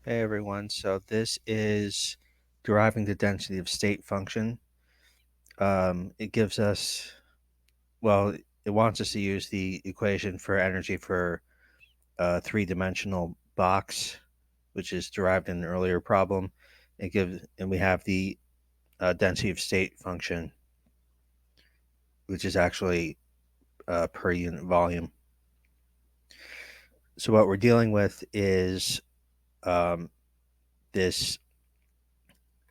Hey everyone, so this is deriving the density of state function. It gives us, well, it wants us to use the equation for energy for a three-dimensional box, which is derived in an earlier problem. And we have the density of state function, which is actually per unit volume. So what we're dealing with is um, this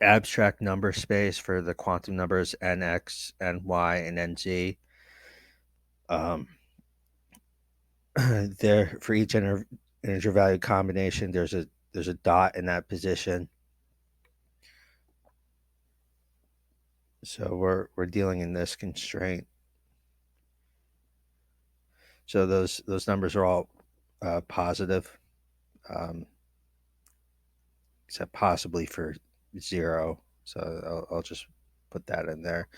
abstract number space for the quantum numbers nx, ny, and nz. Um, there for each integer value combination, there's a dot in that position. So we're dealing in this constraint. So those numbers are all positive, um, except possibly for 0. So I'll just put that in there.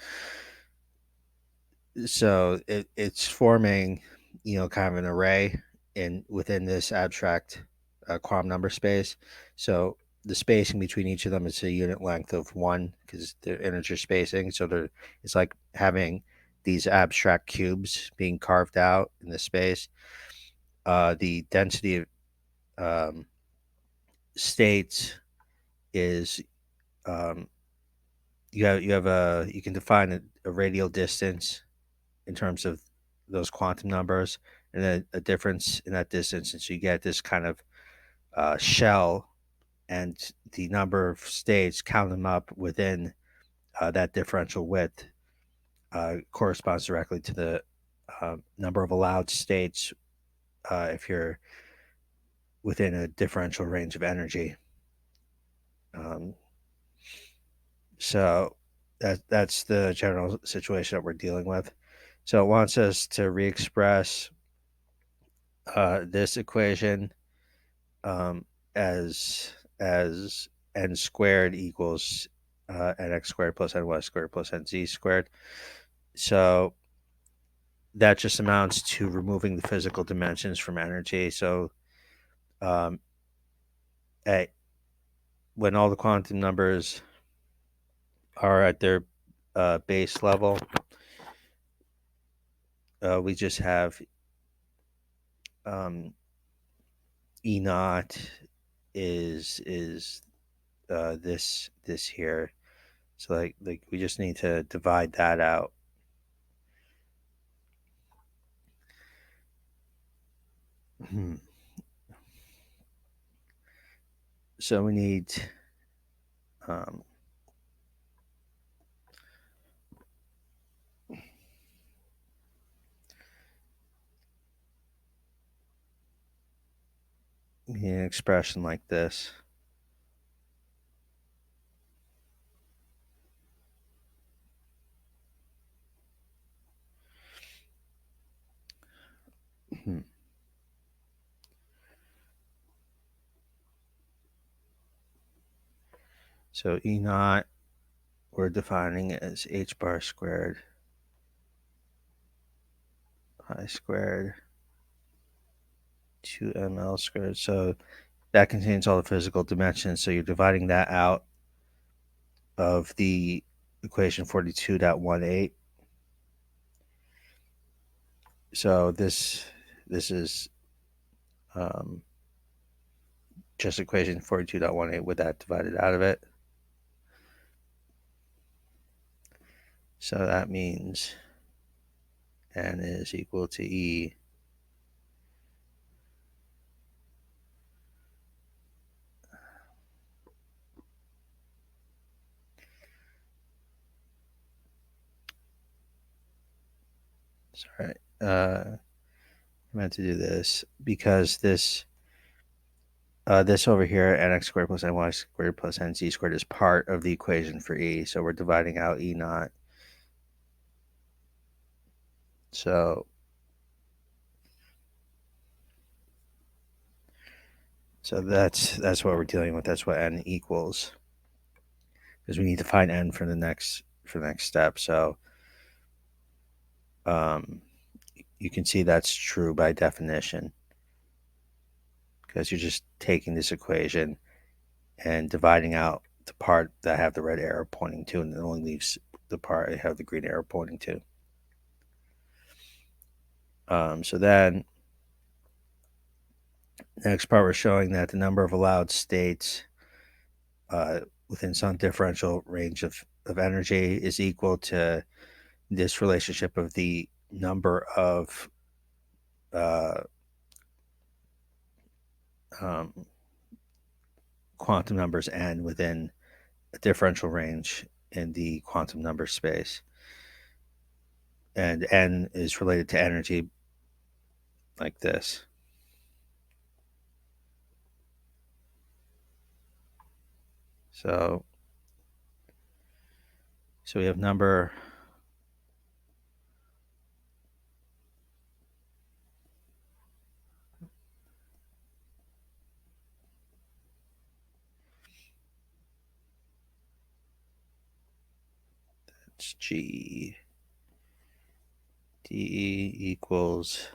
So it's forming, kind of an array within this abstract quantum number space. So the spacing between each of them is a unit length of 1 because they're integer spacing. So it's like having these abstract cubes being carved out in the space. The density of um, states is, um, you can define a radial distance in terms of those quantum numbers, and then a difference in that distance, and so you get this kind of shell, and the number of states, count them up within that differential width, corresponds directly to the number of allowed states if you're within a differential range of energy. Um, so that's the general situation that we're dealing with. So it wants us to re-express this equation um, as n squared equals nx squared plus ny squared plus nz squared. So that just amounts to removing the physical dimensions from energy. So um, at, when all the quantum numbers are at their base level, we just have um, E naught is this here. So like we just need to divide that out. Hmm. So we need um, an expression like this. Hmm. So E naught we're defining as h bar squared I squared 2ml squared. So that contains all the physical dimensions. So you're dividing that out of the equation 42.18. So this is um, just equation 42.18 with that divided out of it. So that means n is equal to E sorry, I meant to do this because this over here, nx squared plus ny squared plus nz squared, is part of the equation for E. So we're dividing out E naught. So that's what we're dealing with. That's what n equals, because we need to find n for the next step. So um, you can see that's true by definition, because you're just taking this equation and dividing out the part that I have the red arrow pointing to, and it only leaves the part I have the green arrow pointing to. So then, next part, we're showing that the number of allowed states within some differential range of energy is equal to this relationship of the number of uh, um, quantum numbers n within a differential range in the quantum number space. And n is related to energy like this. So we have number it's G D equals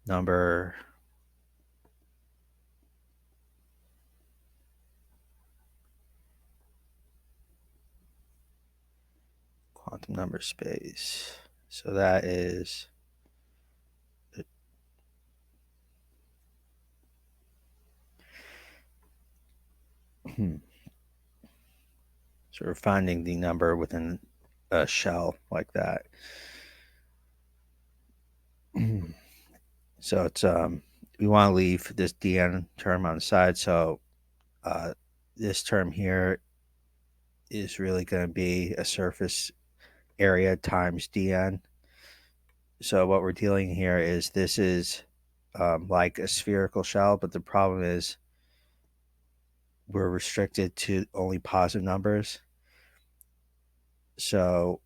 number quantum number space. So that is so we're finding the number within a shell like that. So it's we want to leave this dn term on the side. So this term here is really going to be a surface area times dn. So what we're dealing here is this is like a spherical shell, but the problem is we're restricted to only positive numbers. So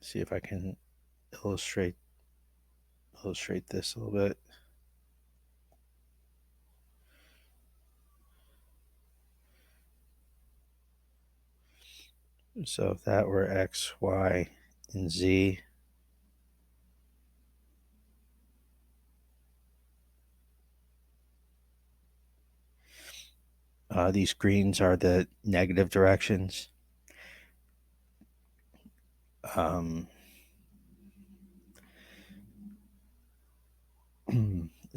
see if I can illustrate this a little bit. So if that were x, y, and z, these greens are the negative directions.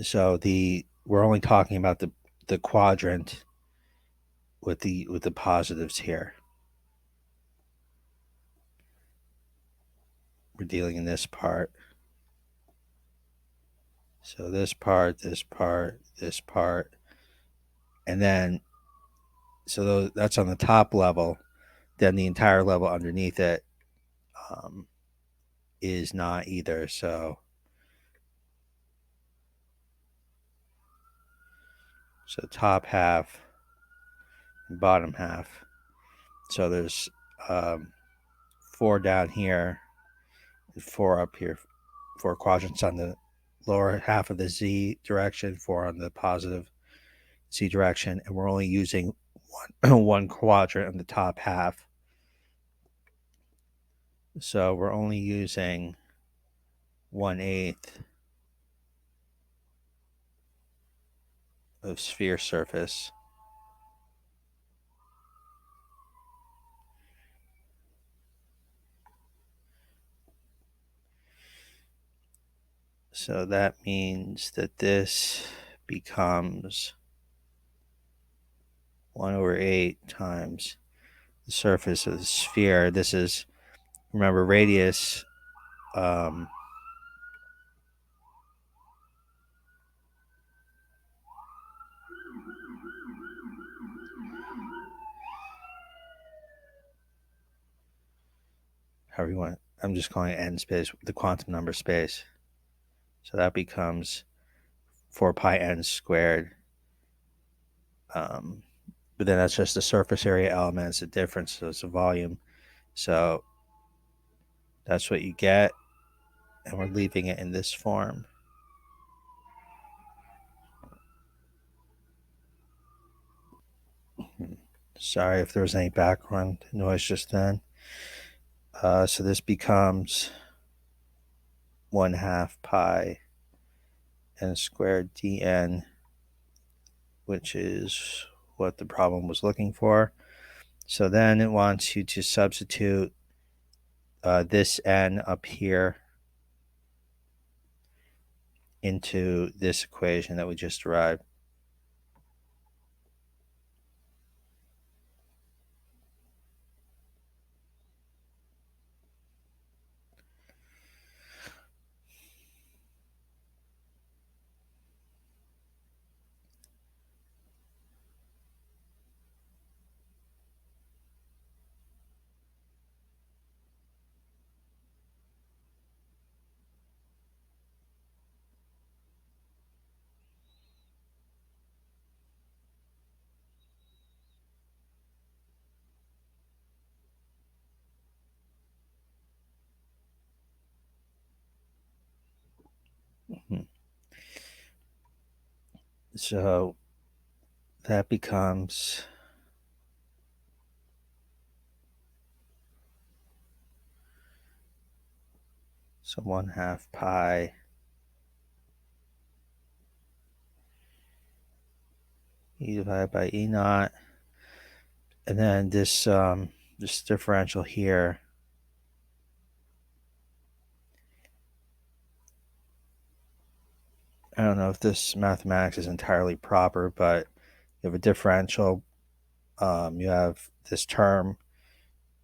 So we're only talking about the quadrant with the positives here. We're dealing in this part. So this part, this part, this part, and then so that's on the top level. Then the entire level underneath it is not either. So top half and bottom half. So there's 4 down here, 4 up here, 4 quadrants on the lower half of the z direction, 4 on the positive z direction, and we're only using one quadrant on the top half. So we're only using 1/8 of sphere surface. So that means that this becomes 1/8 times the surface of the sphere. This is, remember, radius. How you want. I'm just calling it n space, the quantum number space. So that becomes 4 pi n squared. But then that's just the surface area element. It's a difference, so it's a volume. So that's what you get, and we're leaving it in this form. Sorry if there was any background noise just then. So this becomes 1/2 pi n squared dn which is what the problem was looking for. So then it wants you to substitute this n up here into this equation that we just derived. So that becomes so 1/2 pi e divided by e naught, and then this differential here, I don't know if this mathematics is entirely proper, but you have a differential, you have this term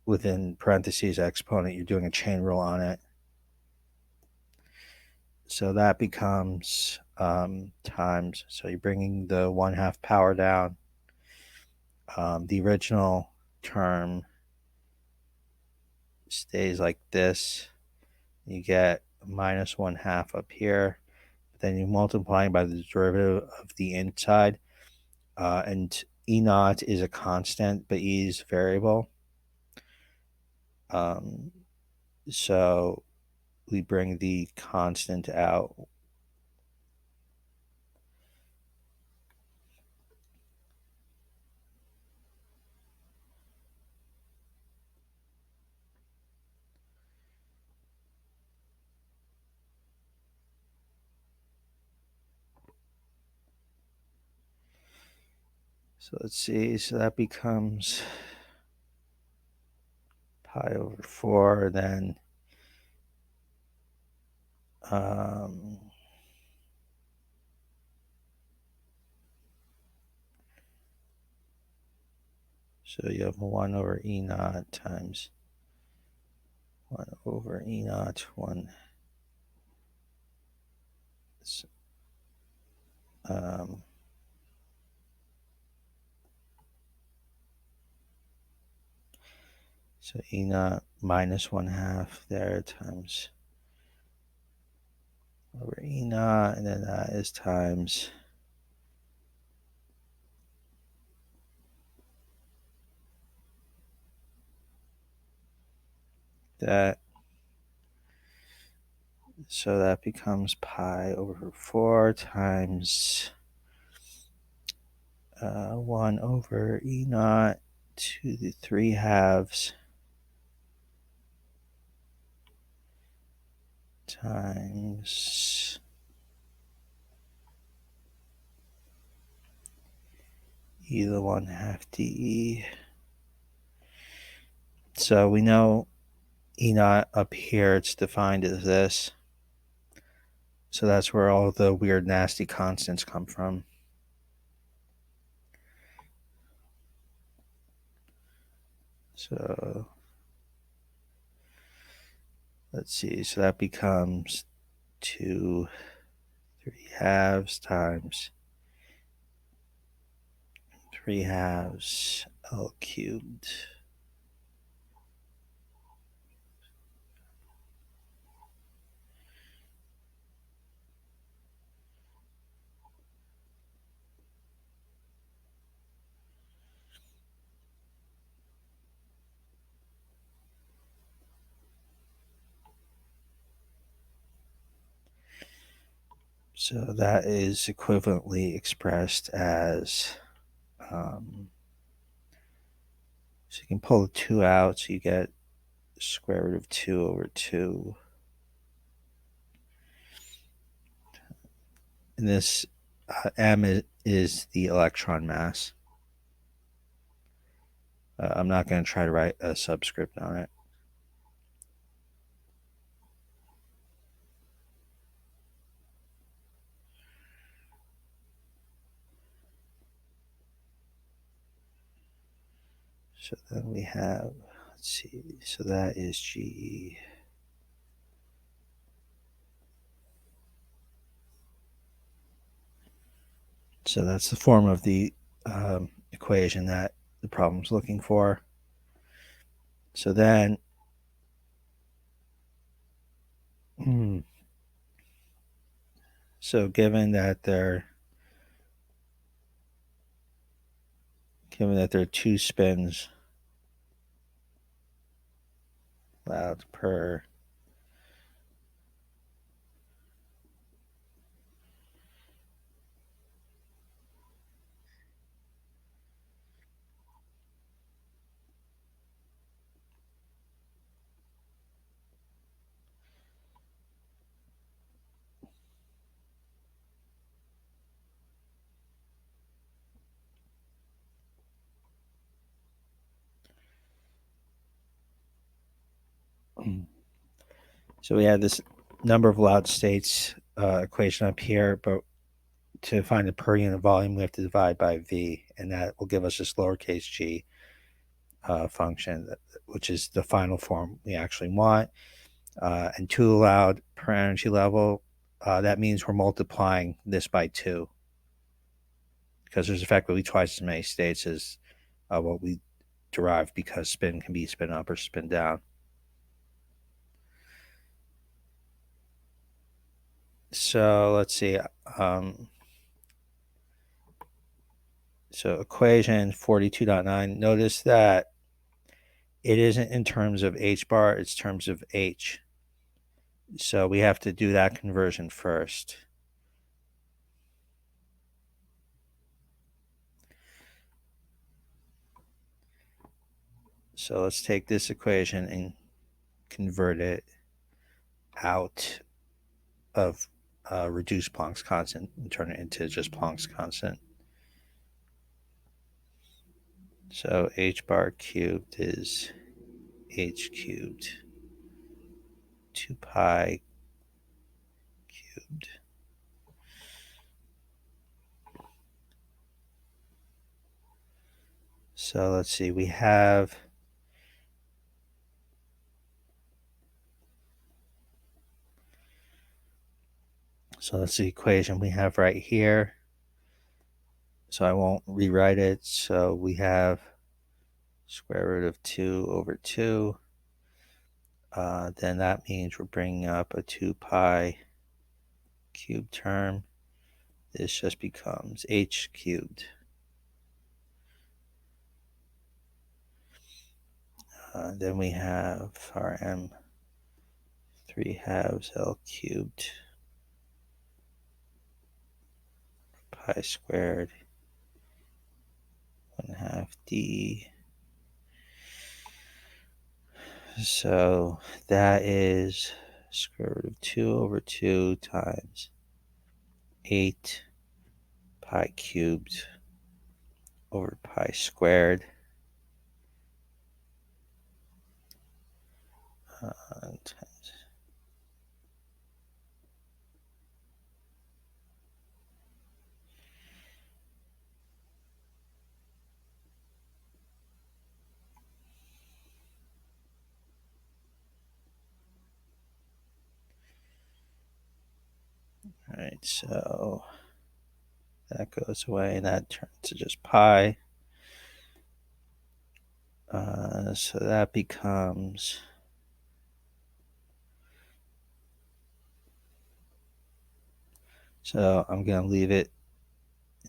within parentheses exponent, you're doing a chain rule on it. So that becomes times, so you're bringing the 1/2 power down. The original term stays like this. You get minus 1/2 up here. Then you're multiplying by the derivative of the inside. And E naught is a constant, but E is variable. So we bring the constant out. So let's see, so that becomes pi over 4, then so you have 1 over E naught times 1 over E naught 1. So E naught minus 1/2 there times over E naught, and then that is times that. So that becomes pi over 4 times 1 over E naught to the 3/2 times e to the 1/2 dE. So we know E naught up here, it's defined as this. So that's where all the weird, nasty constants come from. So let's see. So that becomes 2 3/2 times 3/2 L cubed. So that is equivalently expressed as, so you can pull the 2 out, so you get square root of 2 over 2. And this M is the electron mass. I'm not going to try to write a subscript on it. So then we have, let's see, so that is GE. So that's the form of the equation that the problem's looking for. So then, so given that there are two spins allowed per so we have this number of allowed states equation up here, but to find the per unit volume, we have to divide by V, and that will give us this lowercase g function, which is the final form we actually want. And 2 allowed per energy level, that means we're multiplying this by 2 because there's effectively twice as many states as what we derived because spin can be spin up or spin down. So let's see. So equation 42.9, notice that it isn't in terms of h bar, it's terms of h. So we have to do that conversion first. So let's take this equation and convert it out of reduce Planck's constant and turn it into just Planck's constant. So h bar cubed is h cubed 2 pi cubed. So let's see, we have so that's the equation we have right here. So I won't rewrite it. So we have square root of 2 over 2. Then that means we're bringing up a 2 pi cubed term. This just becomes h cubed. Then we have our m 3 halves L cubed pi squared 1 half D. So that is square root of 2 over 2 times 8 pi cubed over pi squared. All right, so that goes away and that turns to just pi. So that becomes so I'm going to leave it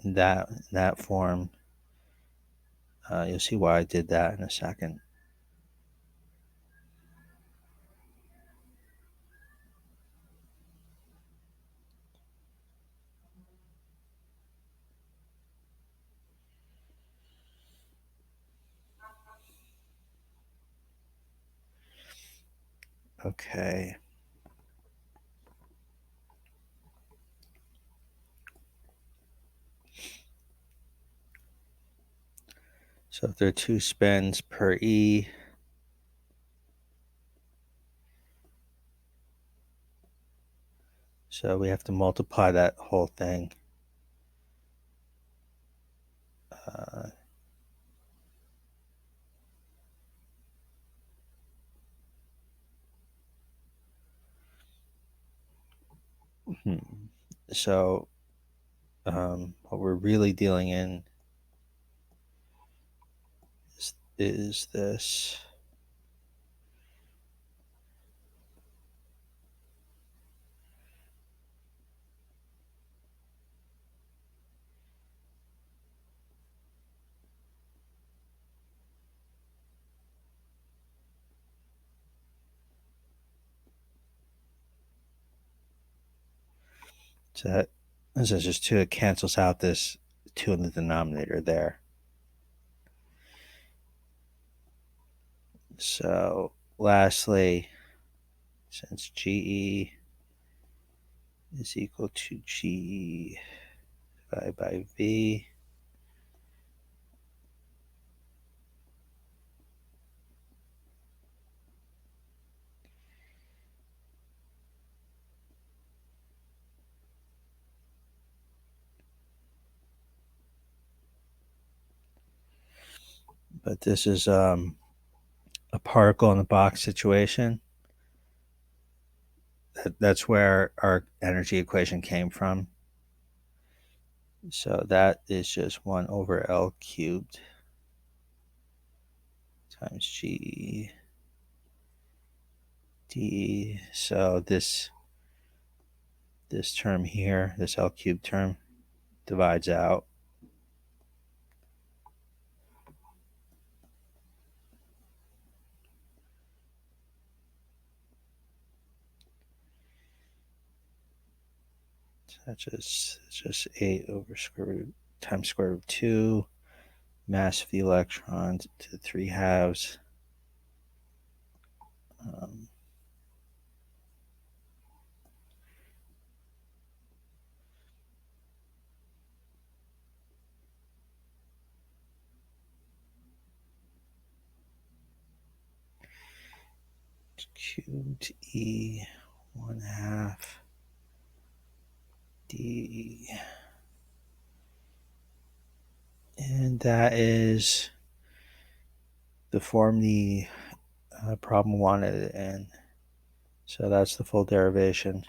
in that form. You'll see why I did that in a second. Okay. So if there are 2 spins per E, so we have to multiply that whole thing. Uh, so what we're really dealing in is this. So that, this is just 2. It cancels out this 2 in the denominator there. So lastly, since GE is equal to G divided by V, but this is a particle in a box situation. That's where our energy equation came from. So that is just 1 over L cubed times G D. So this term here, this L cubed term, divides out. So that's just 8 over square root times square root of 2, mass of the electron to the 3 halves. Cubed E 1/2 D. And that is the form the problem wanted it in. So that's the full derivation.